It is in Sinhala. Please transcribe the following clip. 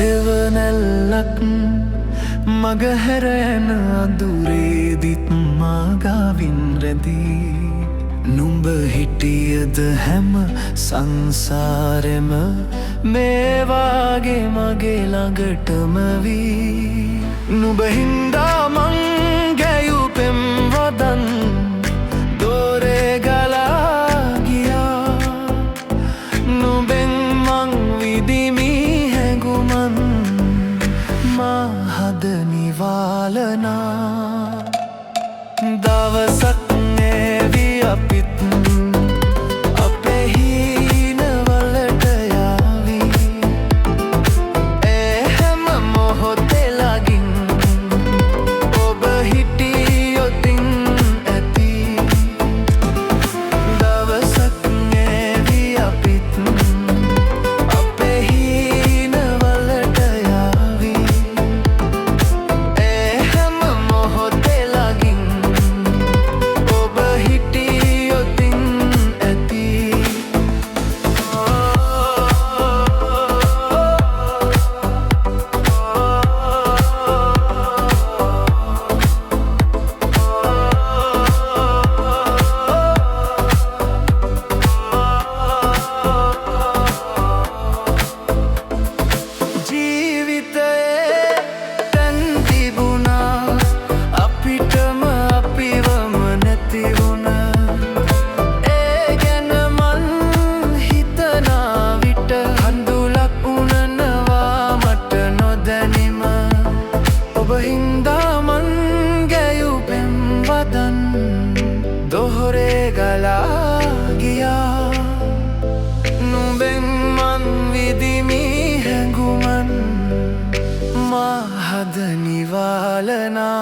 සෙවනැල්ලක් මගහැර යන අඳුරේදිත් මාගාවින් රැඳී නුඹ හිටියද හැම සංසාරෙම මේවාගේ මගේ ළඟටම වී නුඹ හින්දා මං ගැයූ පෙම් වදන් දෝරේ ගලා ගියා නුඹෙන් මං විදිමි හැඟුමන් මා හද නිවාලනා දවසක් එවි අපිත් අපේ හීනවලට යාවී ඒ හැම මොහොතේ ළඟින් ඔබ හිටියොතින් ඇති දවසක් එවි අපිත් අපේ හීනවලට යාවී ඒ හැම මොහොතේ ළඟින් ඔබ හිටියොතින් ඇති ජීවිතයේ තැන් තිබුණා අපිටම අපිවම නැති වුණා ඒ ගැන මන් හිතනා විට කඳුලක් උනනවා මට නොදැනිම ඔබ හින්දා මන් ගැයූ පෙම් වදන් දොහොරේ ගලා ගියා නුඹෙන් මන් විදිමි හැඟුමන් මා හද නිවාලනා